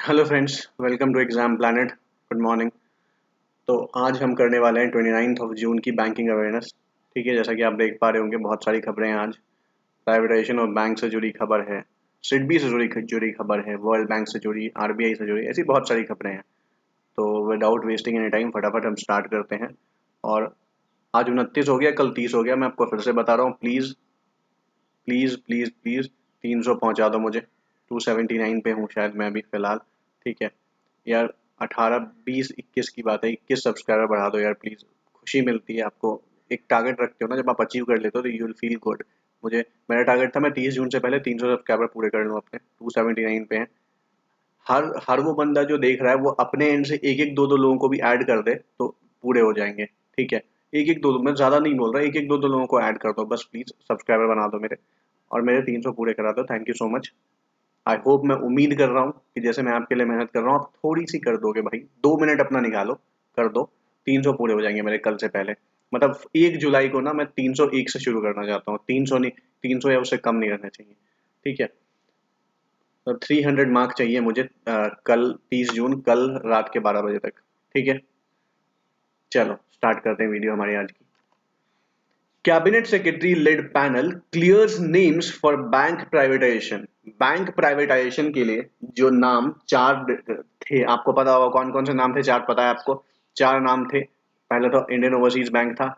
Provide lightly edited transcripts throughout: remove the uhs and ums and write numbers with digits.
Hello friends, welcome to exam planet. Good morning. तो आज हम करने वाले हैं 29 ऑफ जून की बैंकिंग अवेयरनेस। ठीक है, जैसा कि आप देख पा रहे होंगे बहुत सारी खबरें हैं आज। प्राइवेटाइजेशन ऑफ बैंक से जुड़ी खबर है, सिडबी से जुड़ी खबर है, वर्ल्ड बैंक से जुड़ी, आरबीआई से जुड़ी, ऐसी बहुत सारी खबरें हैं। तो विदाउट वेस्टिंग एनी टाइम फटाफट हम स्टार्ट करते हैं। और आज 29 हो गया, कल 30 हो गया। मैं आपको फिर से बता रहा हूँ, प्लीज़ प्लीज़ प्लीज़ प्लीज़ 300 पहुँचा दो मुझे। 279 पे हूँ शायद मैं अभी फ़िलहाल। ठीक है यार, 18 20 21 की बात है, 21 सब्सक्राइबर बढ़ा दो यार प्लीज़। खुशी मिलती है आपको। एक टारगेट रखते हो ना, जब आप अचीव कर लेते हो तो यू विल फील गुड। मुझे मेरा टारगेट था मैं 30 जून से पहले 300 सब्सक्राइबर पूरे कर लूँ अपने। 279 पे हैं। हर हर वो बंदा जो देख रहा है वो अपने एंड से एक एक दो दो लोगों को भी ऐड कर दे तो पूरे हो जाएंगे। ठीक है, एक एक दो दो, मैं ज़्यादा नहीं बोल रहा, एक एक दो दो लोगों को ऐड कर दो बस, प्लीज़ सब्सक्राइबर बना दो मेरे। और मेरे 300 पूरे करा दो। Thank you so much. I hope, मैं उम्मीद कर रहा हूँ कि जैसे मैं आपके लिए मेहनत कर रहा हूँ आप थोड़ी सी कर दोगे भाई। 2 मिनट अपना निकालो, कर दो। 300 पूरे हो जाएंगे मेरे कल से पहले। मतलब 1 जुलाई को ना मैं 301 से शुरू करना चाहता हूँ। 300 नहीं, 300 या उससे कम नहीं रहना चाहिए। ठीक है, तो 300 मार्क चाहिए मुझे कल 30 जून, कल रात के 12 बजे तक। ठीक है, चलो स्टार्ट करते हैं वीडियो हमारी आज की। Cabinet secretary led panel clears names for bank privatisation. Bank privatisation के लिए जो नाम चार थे, आपको पता होगा कौन कौन से नाम थे। चार पता है आपको? चार नाम थे। पहले तो इंडियन ओवरसीज बैंक था,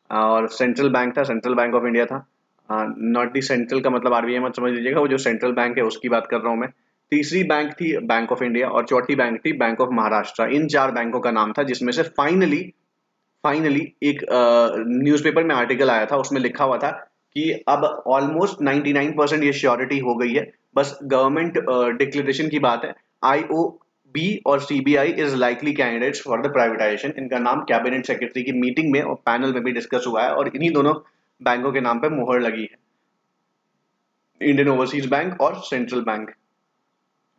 और सेंट्रल बैंक था, सेंट्रल बैंक ऑफ इंडिया था। नॉट दी सेंट्रल का मतलब आरबीआई मत समझ लीजिएगा, वो जो सेंट्रल बैंक है उसकी बात कर रहा हूँ मैं। तीसरी बैंक थी बैंक ऑफ इंडिया, और चौथी बैंक थी बैंक ऑफ महाराष्ट्र। इन चार बैंकों का नाम था, जिसमें से फाइनली फाइनली एक न्यूज़पेपर में आर्टिकल आया था, उसमें लिखा हुआ था कि अब ऑलमोस्ट 99% ये श्योरिटी हो गई है। बस गवर्नमेंट डिक्लेरेशन की बात है। आईओबी और CBI is likely candidates for the privatisation. इनका नाम कैबिनेट सेक्रेटरी की मीटिंग में और पैनल में भी डिस्कस हुआ है, और इन्हीं दोनों बैंकों के नाम पे मुहर लगी है, इंडियन ओवरसीज बैंक और सेंट्रल बैंक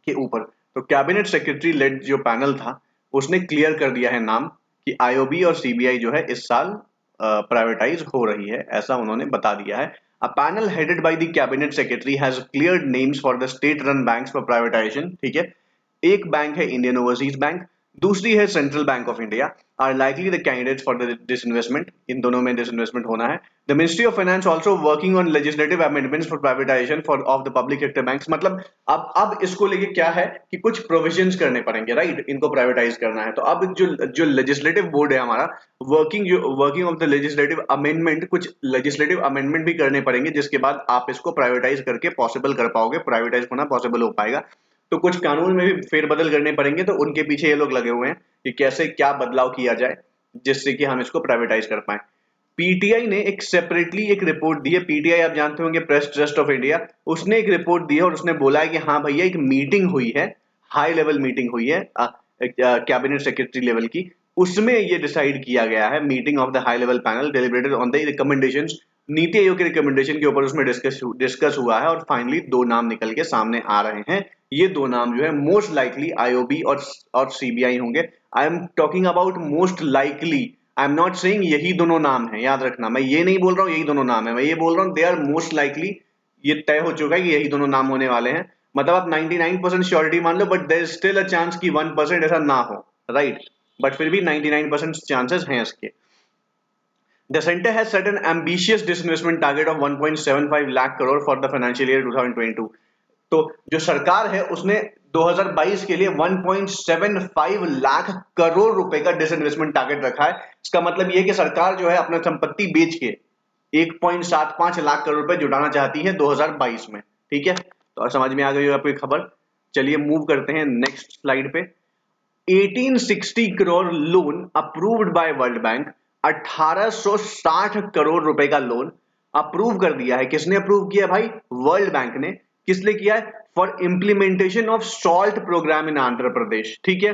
के ऊपर। तो कैबिनेट सेक्रेटरी लेड जो पैनल था उसने क्लियर कर दिया है नाम, कि आईओबी और सीबीआई जो है इस साल प्राइवेटाइज हो रही है, ऐसा उन्होंने बता दिया है। A panel headed by the cabinet secretary has cleared names for the state run banks for privatisation. ठीक है, एक बैंक है इंडियन ओवरसीज बैंक, दूसरी है central bank of India, are likely the candidates for disinvestment. इन दोनों में disinvestment होना है। The ministry of finance also working on legislative amendments for privatisation for of the public sector banks. मतलब अब इसको लेके क्या है कि कुछ प्रोविजंस करने पड़ेंगे, राइट? इनको प्राइवेटाइज करना है, तो अब जो जो लेजिस्लेटिव बोर्ड है हमारा, working of the legislative amendment, कुछ लेजिस्लेटिव अमेंडमेंट भी करने पड़ेंगे, जिसके बाद आप इसको प्राइवेटाइज करके पॉसिबल कर पाओगे, प्राइवेटाइज होना पॉसिबल हो पाएगा। तो कुछ कानून में भी फेरबदल करने पड़ेंगे, तो उनके पीछे ये लोग लगे हुए हैं कि कैसे क्या बदलाव किया जाए जिससे कि हम इसको प्राइवेटाइज कर पाए। पीटीआई ने एक सेपरेटली एक रिपोर्ट दी है। पीटीआई आप जानते होंगे, प्रेस ट्रस्ट ऑफ इंडिया। उसने एक रिपोर्ट दी है और उसने बोला है कि हाँ भैया, एक मीटिंग हुई है, हाई लेवल मीटिंग हुई है कैबिनेट सेक्रेटरी लेवल की। उसमें ये डिसाइड किया गया है, meeting of the high level panel deliberated on the recommendations, NITI Aayog के रिकमेंडेशन के ऊपर उसमें डिस्कस हुआ है, और फाइनली दो नाम निकल के सामने आ रहे हैं। ये दो नाम जो है मोस्ट लाइकली आईओबी और सीबीआई होंगे। I am talking about most likely, I am not saying यही दोनों नाम है, याद रखना। मैं ये नहीं बोल रहा हूँ यही दोनों नाम है, मैं ये बोल रहा हूँ दे आर मोस्ट लाइकली। ये तय हो चुका है कि यही दोनों नाम होने वाले हैं। मतलब आप 99% श्योरिटी मान लो, but there is still a chance कि 1% ऐसा ना हो, राइट? बट फिर भी 99% चांसेस हैं इसके। The center has set an ambitious disinvestment target of 1.75 lakh crore for the financial year 2022। तो जो सरकार है उसने 2022 के लिए 1.75 लाख करोड़ रुपए का डिसइन्वेस्टमेंट टारगेट रखा है। इसका मतलब यह है कि सरकार जो है अपना संपत्ति बेच के 1.75 लाख करोड़ रुपए जुटाना चाहती है 2022 में। ठीक है, तो समझ में आ गई हो आपकी खबर। चलिए मूव करते हैं नेक्स्ट स्लाइड पे। 1860 crore loan approved by world bank. 1860 crore रुपए का लोन अप्रूव कर दिया है। किसने अप्रूव किया भाई? वर्ल्ड बैंक ने। किस लिए किया है? For implementation of salt programme in Andhra Pradesh. ठीक है,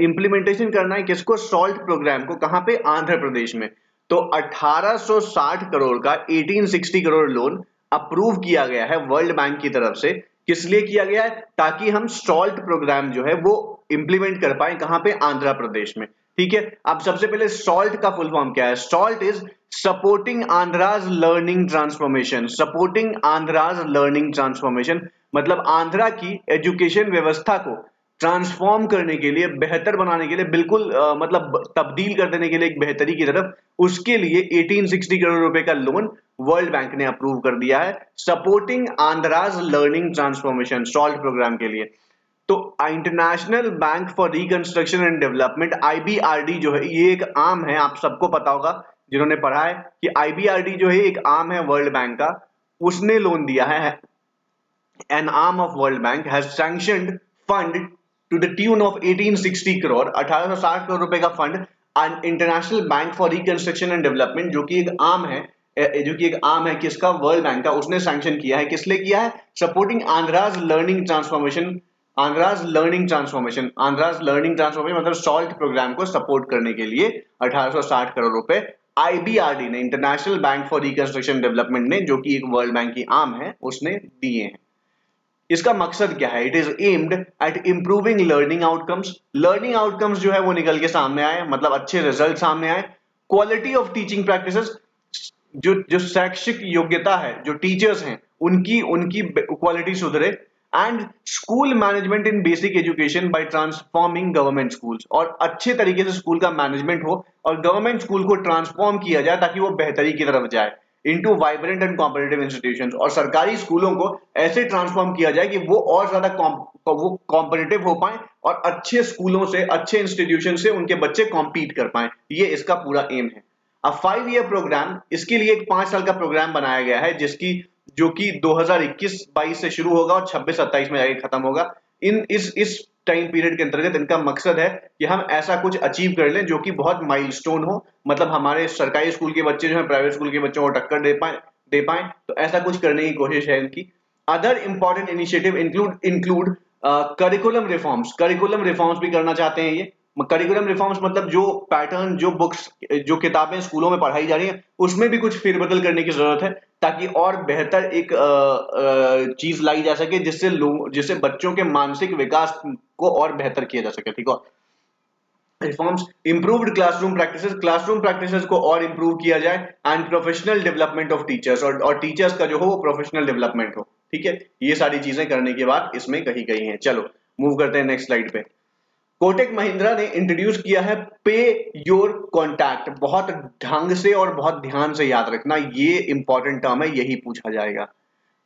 इंप्लीमेंटेशन करना है किसको? सॉल्ट प्रोग्राम को। कहां पे? आंध्र प्रदेश में। तो 1860 करोड़ का 1860 करोड़ लोन अप्रूव किया गया है वर्ल्ड बैंक की तरफ से। किस लिए किया गया है? ताकि हम सॉल्ट प्रोग्राम जो है वो इंप्लीमेंट कर पाए। कहां पे? आंध्र प्रदेश में। ठीक है, अब सबसे पहले सॉल्ट का फुल फॉर्म क्या है? Salt is supporting Andhra's learning transformation. Supporting Andhra's learning transformation मतलब आंध्रा की एजुकेशन व्यवस्था को ट्रांसफॉर्म करने के लिए, बेहतर बनाने के लिए, बिल्कुल मतलब तब्दील कर देने के लिए एक बेहतरी की तरफ, उसके लिए 1860 करोड़ रुपए का लोन वर्ल्ड बैंक ने अप्रूव कर दिया है, supporting Andhra's learning transformation SALT programme के लिए। तो International Bank for Reconstruction and Development, IBRD जो है, ये एक आर्म है, आप सबको पता होगा जिन्होंने पढ़ा है कि आईबीआरडी जो है एक आर्म है वर्ल्ड बैंक का, उसने लोन दिया है। an arm of World Bank has sanctioned fund to the tune of 1860 crore 1860 crore रुपए का fund and international Bank for Reconstruction and development, जो कि एक आर्म है, जो कि एक आर्म है किसका, वर्ल्ड बैंक का, उसने सैंक्शन किया है। किस लिए किया है? Supporting Andhra's learning transformation, Andhras learning transformation, Andhras learning transformation मतलब सॉल्ट प्रोग्राम को सपोर्ट करने के लिए 1860 करोड़ रुपए आईबीआरडी ने, international Bank for reconstruction development ने, जो कि एक वर्ल्ड बैंक की आर्म है, उसने दिए हैं। इसका मकसद क्या है? It is aimed at improving learning outcomes. Learning outcomes जो है वो निकल के सामने आए, मतलब अच्छे रिजल्ट सामने आए। क्वालिटी ऑफ टीचिंग प्रैक्टिसेस, जो जो शैक्षिक योग्यता है, जो टीचर्स हैं उनकी उनकी क्वालिटी सुधरे। And school management in basic education by transforming government schools, और अच्छे तरीके से स्कूल का मैनेजमेंट हो और गवर्नमेंट स्कूल को ट्रांसफॉर्म किया जाए ताकि वो बेहतरी की तरफ जाए into vibrant and competitive institutions, और सरकारी स्कूलों को ऐसे ट्रांसफॉर्म किया जाए कि वो और ज्यादा वो कॉम्पिटिटिव हो पाए और अच्छे स्कूलों से, अच्छे इंस्टीट्यूशन से उनके बच्चे कॉम्पीट कर पाए। ये इसका पूरा एम है। अब 5 ईयर प्रोग्राम, इसके लिए एक 5 साल का प्रोग्राम बनाया गया है, जिसकी जो कि 2021-22 से शुरू होगा और 26-27 में जाके खत्म होगा। इस टाइम पीरियड के अंतर्गत इनका मकसद है कि हम ऐसा कुछ अचीव कर लें जो कि बहुत माइलस्टोन हो, मतलब हमारे सरकारी स्कूल के बच्चे जो है प्राइवेट स्कूल के बच्चों को टक्कर दे पाए, तो ऐसा कुछ करने की कोशिश है इनकी। Other important initiative include curriculum reforms, curriculum reforms भी करना चाहते हैं ये। करिकुलम रिफॉर्म्स मतलब जो पैटर्न, जो बुक्स, जो किताबें स्कूलों में पढ़ाई जा रही हैं उसमें भी कुछ फेरबदल करने की जरूरत है, ताकि और बेहतर एक चीज लाई जा सके, जिससे बच्चों के मानसिक विकास को और बेहतर किया जा सके। ठीक है। रिफॉर्म्स, इंप्रूव्ड क्लासरूम प्रैक्टिसेस को और इंप्रूव किया जाए, and professional development of teachers, और टीचर्स का जो हो वो प्रोफेशनल डेवलपमेंट हो। ठीक है, ये सारी चीजें करने के बाद इसमें कही गई हैं। चलो मूव करते हैं नेक्स्ट स्लाइड पे। कोटक महिंद्रा ने इंट्रोड्यूस किया है पे योर कॉन्टैक्ट। बहुत ढंग से और बहुत ध्यान से याद रखना, ये इंपॉर्टेंट टर्म है, यही पूछा जाएगा।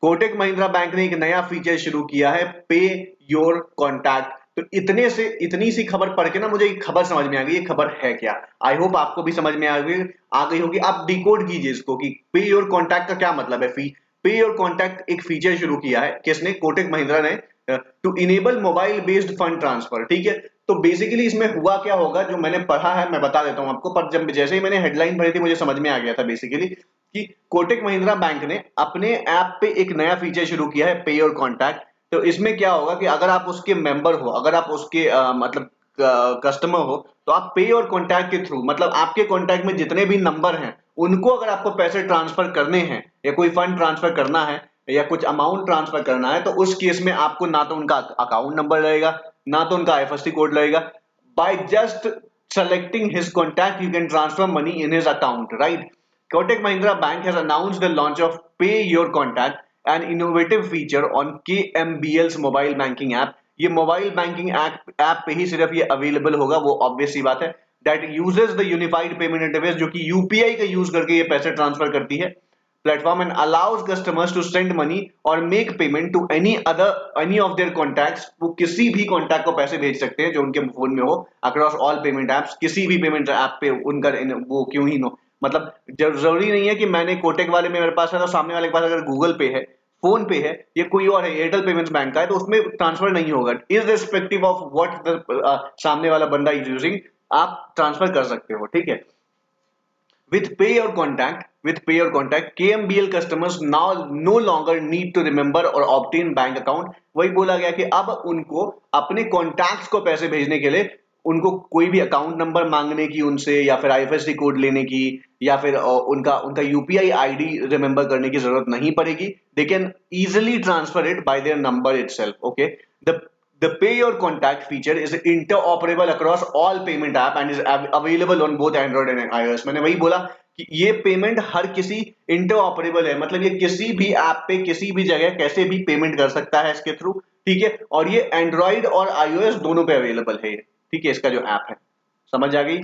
कोटक महिंद्रा बैंक ने एक नया फीचर शुरू किया है, पे योर कॉन्टैक्ट। तो इतनी सी खबर पढ़ के ना मुझे एक खबर समझ में आ गई, ये खबर है क्या। आई होप आपको भी समझ में आ गई होगी। आप डिकोड कीजिए इसको कि पे योर कॉन्टैक्ट का क्या मतलब है। पे योर कॉन्टैक्ट एक फीचर शुरू किया है, किसने? कोटक महिंद्रा ने, to enable mobile based fund transfer. ठीक है, तो बेसिकली इसमें हुआ क्या होगा, जो मैंने पढ़ा है मैं बता देता हूं आपको, पर जब जैसे ही मैंने हेडलाइन पढ़ी थी मुझे समझ में आ गया था बेसिकली कि कोटक महिंद्रा बैंक ने अपने ऐप पे एक नया फीचर शुरू किया है, पे योर कॉन्टैक्ट। तो इसमें क्या होगा कि अगर आप उसके मेंबर हो, अगर आप उसके मतलब कस्टमर हो, तो आप पे योर कॉन्टैक्ट के थ्रू, मतलब आपके कॉन्टैक्ट में जितने भी नंबर हैं उनको अगर आपको पैसे ट्रांसफर करने हैं या कोई फंड ट्रांसफर करना है या कुछ अमाउंट ट्रांसफर करना है, तो उस केस में आपको ना तो उनका अकाउंट नंबर लगेगा, ना तो उनका आईएफएससी कोड लगेगा। By just selecting his contact, you can transfer money in his account, right? Kotak Mahindra Bank has announced the launch of Pay Your Contact, an innovative feature on KMBL's mobile banking app. ये mobile banking app पे ही सिर्फ ये available होगा, वो obvious सी बात है। That uses the unified payment interface, जो कि यूपीआई का यूज करके ये पैसे ट्रांसफर करती है platform, and allows customers to send money or make payment to any of their contacts। वो किसी भी कॉन्टैक्ट को पैसे भेज सकते हैं जो उनके फोन में हो, अक्रॉस ऑल पेमेंट एप्स, किसी भी पेमेंट ऐप पे उनका वो क्यों ही हो। मतलब जरूरी नहीं है कि मैंने कोटक वाले में मेरे पास है तो सामने वाले के पास अगर गूगल पे है, फोन पे है, ये कोई और है, एयरटेल पेमेंट्स बैंक का है, तो उसमें ट्रांसफर नहीं होगा। इररिस्पेक्टिव ऑफ व्हाट द सामने वाला बंदा इज यूजिंग, आप ट्रांसफर कर सकते हो। ठीक है। With Pay Your Contact, KMBL customers now no longer need to remember or obtain bank account। वही बोला गया कि अब उनको अपने कॉन्टैक्ट्स को पैसे भेजने के लिए उनको कोई भी अकाउंट नंबर मांगने की उनसे, या फिर आईएफएससी कोड लेने की, या फिर उनका यूपीआई आईडी रिमेंबर करने की जरूरत नहीं पड़ेगी। They can easily transfer it by their number itself. Okay, The Pay Your Contact feature is interoperable across all payment app and is available on both Android and iOS। मैंने वही बोला कि ये पेमेंट हर किसी इंटरऑपरेबल है, मतलब ये किसी भी ऐप पे किसी भी जगह कैसे भी पेमेंट कर सकता है इसके थ्रू। ठीक है, और ये एंड्रॉइड और iOS दोनों पे अवेलेबल है, ठीक है, इसका जो ऐप है। समझ आ गई?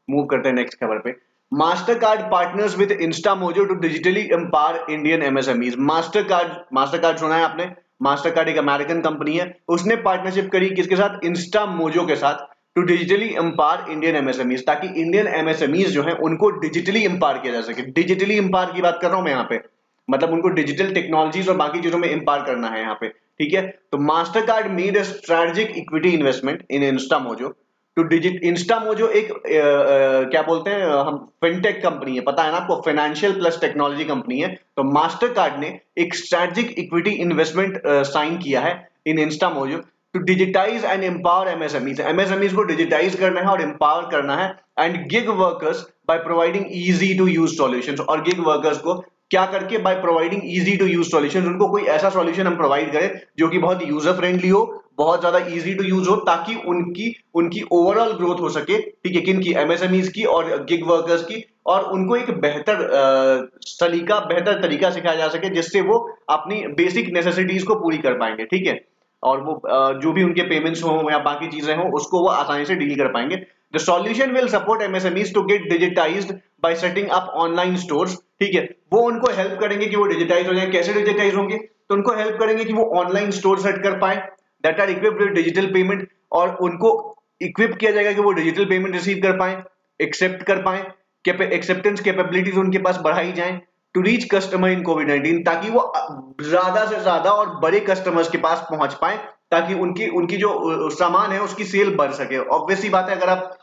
मूव करते हैं नेक्स्ट खबर पे। Mastercard partners with Instamojo to digitally empower Indian MSMEs. Mastercard सुना है आपने? मास्टर कार्ड एक अमेरिकन कंपनी है, उसने पार्टनरशिप करी किसके साथ? इंस्टामोजो के साथ, to digitally empower Indian MSMEs, ताकि इंडियन एमएसएमईज जो है उनको डिजिटली एम्पावर किया जा सके। डिजिटली एम्पावर की बात कर रहा हूं मैं यहाँ पे, मतलब उनको डिजिटल टेक्नोलॉजीज और बाकी चीजों में एम्पावर करना है यहाँ पे, ठीक है। तो master card made a strategic equity investment in Instamojo two digit. Instamojo एक क्या बोलते हैं हम, फिनटेक कंपनी है, पता है ना आपको, फाइनेंशियल प्लस टेक्नोलॉजी कंपनी है। तो मास्टर कार्ड ने एक स्ट्रेटेजिक इक्विटी इन्वेस्टमेंट साइन किया है in Instamojo to digitise and empower MSMEs. MSMEs को डिजिटाइज करना है और एम्पावर करना है, and gig workers by providing easy to use solutions. और गिग वर्कर्स को क्या करके? By providing easy to use solutions, उनको कोई ऐसा सॉल्यूशन हम प्रोवाइड करें जो कि बहुत यूजर फ्रेंडली हो, बहुत ज्यादा इजी टू यूज हो, ताकि उनकी उनकी ओवरऑल ग्रोथ हो सके, ठीक है, किनकी? एमएसएमईज की और गिग वर्कर्स की, और उनको एक बेहतर तरीका सिखाया जा सके जिससे वो अपनी बेसिक नेसेसिटीज को पूरी कर पाएंगे, ठीक है, और वो जो भी उनके पेमेंट्स हो या बाकी चीजें हो उसको वो आसानी से डील कर पाएंगे। The solution will support MSMEs to get digitised by setting up online stores, ठीक है, वो उनको हेल्प करेंगे कि वो डिजिटाइज हो जाए। कैसे डिजिटाइज होंगे? तो उनको हेल्प करेंगे कि वो ऑनलाइन स्टोर सेट कर पाए that are equipped with digital payment, और उनको इक्विप किया जाएगा कि वो डिजिटल पेमेंट रिसीव कर पाए, एक्सेप्ट कर पाए, एक्सेप्टेंस कैपेबिलिटीज उनके पास बढ़ाई जाए टू रीच कस्टमर इन कोविड-19, ताकि वो ज्यादा से ज्यादा और बड़े कस्टमर्स के पास पहुंच पाए, ताकि उनकी उनकी जो सामान है उसकी सेल बढ़ सके। ऑब्वियसली बात है, अगर आप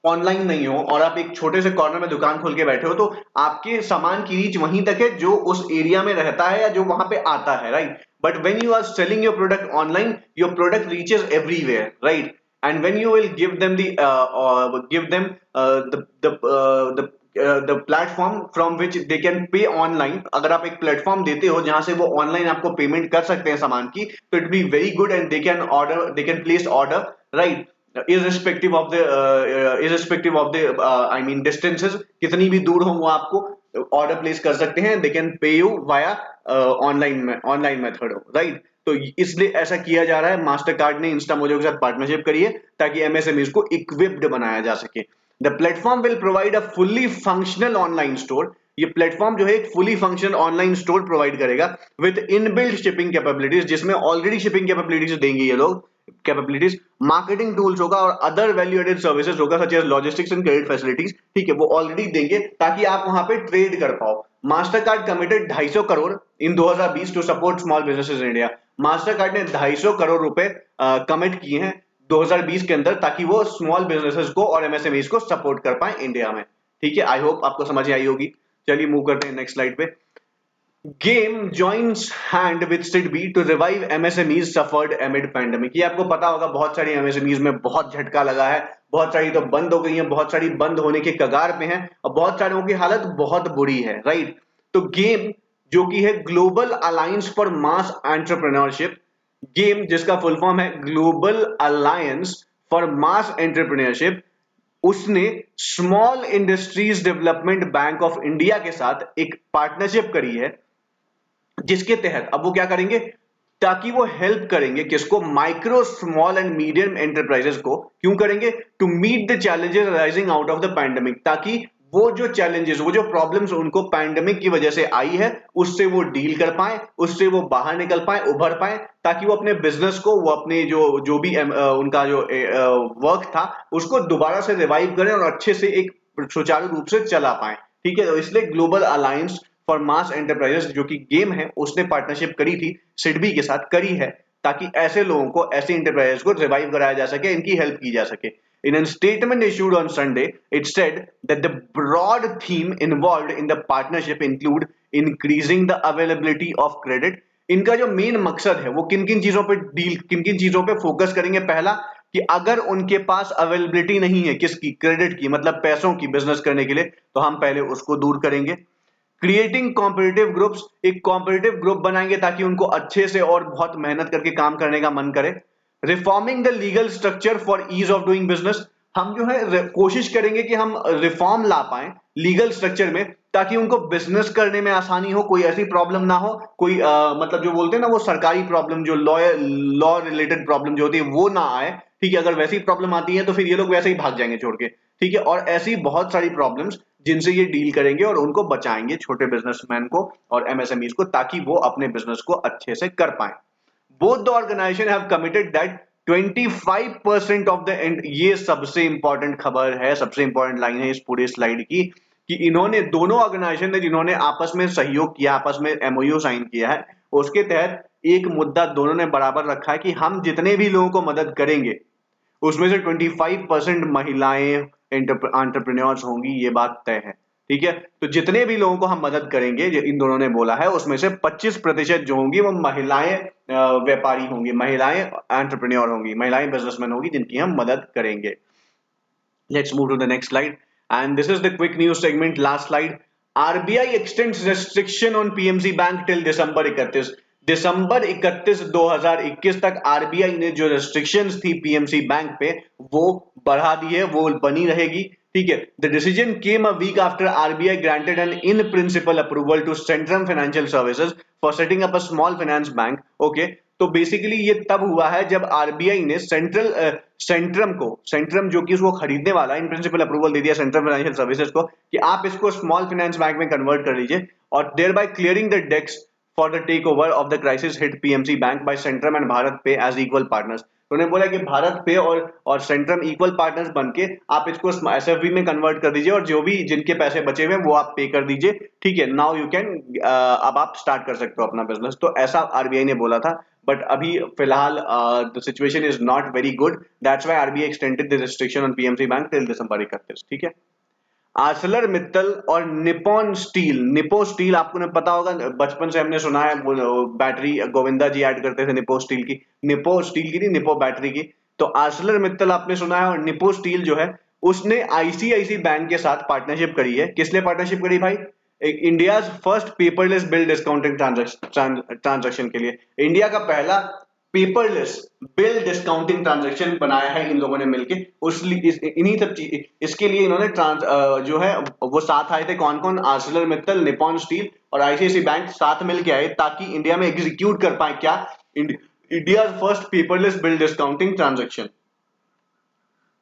ऑनलाइन नहीं हो और आप एक छोटे से कॉर्नर में दुकान खोल के बैठे हो, तो आपके सामान की रीच वहीं तक है जो उस एरिया में रहता है या जो वहां पे आता है, right. But when you are selling your product online, your product reaches everywhere, right. And when you will give them the platform from which they can pay online, अगर आप एक प्लेटफॉर्म देते हो जहां से वो ऑनलाइन आपको पेमेंट कर सकते हैं सामान की, तो it be very good, and they can place order, right, irrespective of the I mean distances, कितनी भी दूर हो वो आपको ऑर्डर प्लेस कर सकते हैं, दे कैन पे you via online method, right. तो इसलिए ऐसा किया जा रहा है। मास्टर कार्ड ने इंस्टामोजो के साथ पार्टनरशिप करी है ताकि एमएसएमईज को इक्विप्ड बनाया जा सके। The platform will provide a fully functional online store. ये प्लेटफॉर्म जो है एक fully functional online store provide करेगा विद इनबिल्ट शिपिंग कैपेबिलिटीज, जिसमें ऑलरेडी शिपिंग कैपेबिलिटीज देंगे ये लोग, कैपेबिलिटीज, मार्केटिंग टूल्स होगा और अदर वैल्यू एडेड सर्विसेज होगा such as logistics and credit facilities, ठीक है, वो ऑलरेडी देंगे ताकि आप वहां पे ट्रेड कर पाओ। Mastercard committed 250 crore in 2020 to support small businesses in India. Mastercard ने 250 करोड़ रुपए कमिट किए हैं 2020 के अंदर, ताकि वो स्मॉल बिजनेसेस को और एमएसएमईज को सपोर्ट कर पाए इंडिया में, ठीक है। आई होप आपको समझ आई होगी। चलिए मूव करते हैं नेक्स्ट स्लाइड पे। GeM joins hand with SIDBI to revive MSMEs suffered amid pandemic. ये आपको पता होगा, बहुत सारी एमएसएमईज में बहुत झटका लगा है, बहुत सारी तो बंद हो गई हैं, बहुत सारी बंद होने के कगार पे हैं, और बहुत सारों की हालत बहुत बुरी है, राइट। तो गेम, जो कि है global alliance for mass entrepreneurship, GAME जिसका फुल फॉर्म है global alliance for mass entrepreneurship, उसने small industries development bank of India के साथ एक पार्टनरशिप करी है, जिसके तहत अब वो क्या करेंगे, ताकि वो हेल्प करेंगे किसको? Micro small and medium enterprises को। क्यों करेंगे? To meet the challenges rising out of the pandemic, ताकि वो जो चैलेंजेस, वो जो प्रॉब्लम्स उनको पैंडेमिक की वजह से आई है, उससे वो डील कर पाए, उससे वो बाहर निकल पाए, उभर पाए, ताकि वो अपने बिजनेस को, वो अपने जो भी उनका जो वर्क था उसको दोबारा से रिवाइव करें और अच्छे से एक सुचारू रूप से चला पाए, ठीक है। तो इसलिए global alliance for mass enterprises, जो कि गेम है, उसने पार्टनरशिप करी थी, सिडबी के साथ करी है, ताकि ऐसे लोगों को, ऐसे इंटरप्राइजेस को रिवाइव कराया जा सके, इनकी हेल्प की जा सके। In a statement issued on Sunday, it said that the broad theme involved in the partnership include increasing the availability of credit. इनका जो मेन मकसद है वो किन किन चीजों पे डील, किन किन चीजों पे फोकस करेंगे? पहला, कि अगर उनके पास अवेलेबिलिटी नहीं है, किसकी? क्रेडिट की, मतलब पैसों की, बिजनेस करने के लिए, तो हम पहले उसको दूर करेंगे। क्रिएटिंग कॉम्पिटिटिव ग्रुप्स, एक कॉम्पिटिटिव ग्रुप बनाएंगे ताकि उनको अच्छे से और बहुत मेहनत करके काम करने का मन करे। Reforming the legal structure for ease of doing business, हम जो है कोशिश करेंगे कि हम रिफॉर्म ला पाए लीगल स्ट्रक्चर में, ताकि उनको बिजनेस करने में आसानी हो, कोई ऐसी प्रॉब्लम ना हो, कोई मतलब जो बोलते हैं ना वो सरकारी प्रॉब्लम, जो लॉ रिलेटेड प्रॉब्लम जो होती है वो ना आए। ठीक है, अगर वैसी प्रॉब्लम आती है तो फिर ये लोग वैसे ही भाग जाएंगे छोड़ के। ठीक है, और ऐसी बहुत सारी प्रॉब्लम्स जिनसे ये डील करेंगे और उनको बचाएंगे, छोटे बिजनेसमैन को और एमएसएमईज को, ताकि वो अपने बिजनेस को अच्छे से कर पाए। Both the organisation have committed that 25% of the end, ये सबसे इंपॉर्टेंट खबर है, सबसे इंपॉर्टेंट लाइन है इस पूरे स्लाइड की, कि इन्होंने, दोनों ऑर्गेनाइजेशन ने जिन्होंने आपस में सहयोग किया, आपस में एमओयू साइन किया है, उसके तहत एक मुद्दा दोनों ने बराबर रखा है कि हम जितने भी लोगों को मदद करेंगे उसमें से 25% महिलाएं एंटरप्रेन्योर्स होंगी, ये बात तय है। ठीक है, तो जितने भी लोगों को हम मदद करेंगे, इन दोनों ने बोला है, उसमें से 25% जो होंगी वो महिलाएं व्यापारी होंगी, महिलाएं एंटरप्रेन्योर होंगी, महिलाएं बिजनेसमैन होंगी जिनकी हम मदद करेंगे। Let's move to the next slide. And this is the quick news segment. Last slide. RBI extends restriction on PMC Bank till December 31. दिसंबर 31 2021 तक आरबीआई ने जो रेस्ट्रिक्शंस थी पीएमसी बैंक पे वो बढ़ा दी है, वो बनी रहेगी। ठीक है, the decision came a week after RBI granted an in principle approval to Centrum financial services for setting up a small finance bank. Okay, तो बेसिकली ये तब हुआ है जब आरबीआई ने सेंट्रम जो कि उसको खरीदने वाला है, इन प्रिंसिपल अप्रूवल दे दिया सेंट्रल फाइनेंशियल सर्विसेज को कि आप इसको स्मॉल फाइनेंस बैंक में कन्वर्ट कर लीजिए, और thereby clearing the desk for the take over of the crisis hit PMC bank by Centrum and BharatPe as equal partners. तो उन्होंने बोला कि भारत पे और सेंट्रम इक्वल पार्टनर्स बनके आप इसको एसएफबी में कन्वर्ट कर दीजिए, और जो भी जिनके पैसे बचे हुए हैं वो आप पे कर दीजिए। ठीक है, नाउ यू कैन, अब आप स्टार्ट कर सकते हो अपना बिजनेस। तो ऐसा आरबीआई ने बोला था, बट अभी फिलहाल the situation is not very good, that's why RBI extended the restriction on PMC bank till दिसंबर 31। ठीक है, आर्सलर मित्तल और निपॉन स्टील, निपो स्टील आपको ने पता होगा, बचपन से हमने सुना है, बैटरी गोविंदा जी ऐड करते थे निपो स्टील की, निपो स्टील की नहीं, निपो बैटरी की। तो आर्सलर मित्तल आपने सुना है, और निपो स्टील जो है उसने आईसीआईसी बैंक के साथ पार्टनरशिप करी है। किस लिए पार्टनरशिप करी भाई? India first paperless bill discounting transaction के लिए, इंडिया का पहला पेपरलेस बिल डिस्काउंटिंग ट्रांजैक्शन बनाया है इन लोगों ने मिलके। इन्हीं सब चीज, इसके लिए इन्होंने जो है वो साथ आए थे, कौन कौन? आर्सलर मित्तल, निपॉन स्टील और आईसीआईसी बैंक साथ मिलके आए, ताकि इंडिया में एग्जीक्यूट कर पाए क्या? India first paperless bill discounting transaction.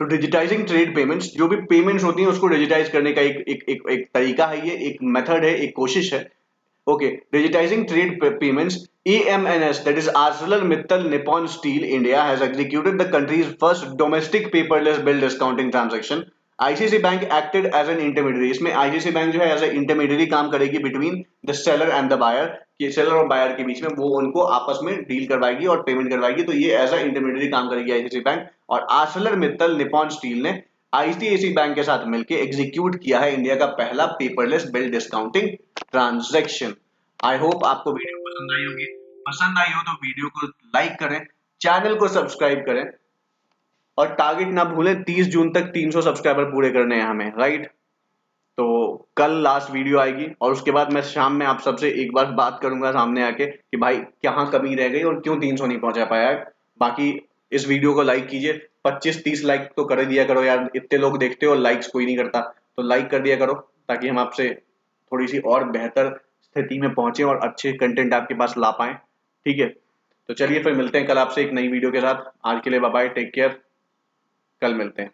तो डिजिटाइजिंग ट्रेड पेमेंट्स, जो भी पेमेंट्स होती हैं उसको डिजिटाइज करने का एक तरीका है, ये एक मेथड है, एक कोशिश है। Okay, digitizing trade payments, AMNS, that is ArcelorMittal Nippon Steel India, has executed the country's first domestic paperless bill discounting transaction. ICICI Bank acted as an intermediary. इसमें ICICI Bank जो है as a intermediary काम करेगी between the seller and the buyer, कि seller और buyer के बीच में वो उनको आपस में डील करवाएगी और पेमेंट करवाएगी। तो ये as a intermediary काम करेगी ICICI Bank, और ArcelorMittal Nippon Steel ने आईसीआईसी बैंक के साथ मिलकर एग्जीक्यूट किया है इंडिया का पहला paperless bill discounting transaction. I hope आपको वीडियो पसंद आई होगी, पसंद आई हो तो वीडियो को लाइक करें, चैनल को सब्सक्राइब करें, और टारगेट ना भूलें 30 जून तक 300 सब्सक्राइबर पूरे करने हैं हमें, राइट? तो कल लास्ट वीडियो आएगी, और उसके बाद मैं शाम में आप सबसे एक बार बात करूंगा सामने आके कि भाई कहाँ कमी रह गई और क्यों 300 नहीं पहुंचा पाया। बाकी इस वीडियो को लाइक कीजिए, 25-30 लाइक तो कर दिया करो यार, इतने लोग देखते हो, लाइक्स कोई नहीं करता, तो लाइक कर दिया करो ताकि हम आपसे थोड़ी सी और बेहतर स्थिति में पहुंचे और अच्छे कंटेंट आपके पास ला पाए। ठीक है, तो चलिए फिर मिलते हैं कल आपसे एक नई वीडियो के साथ। आज के लिए बाय बाय, टेक केयर, कल मिलते हैं।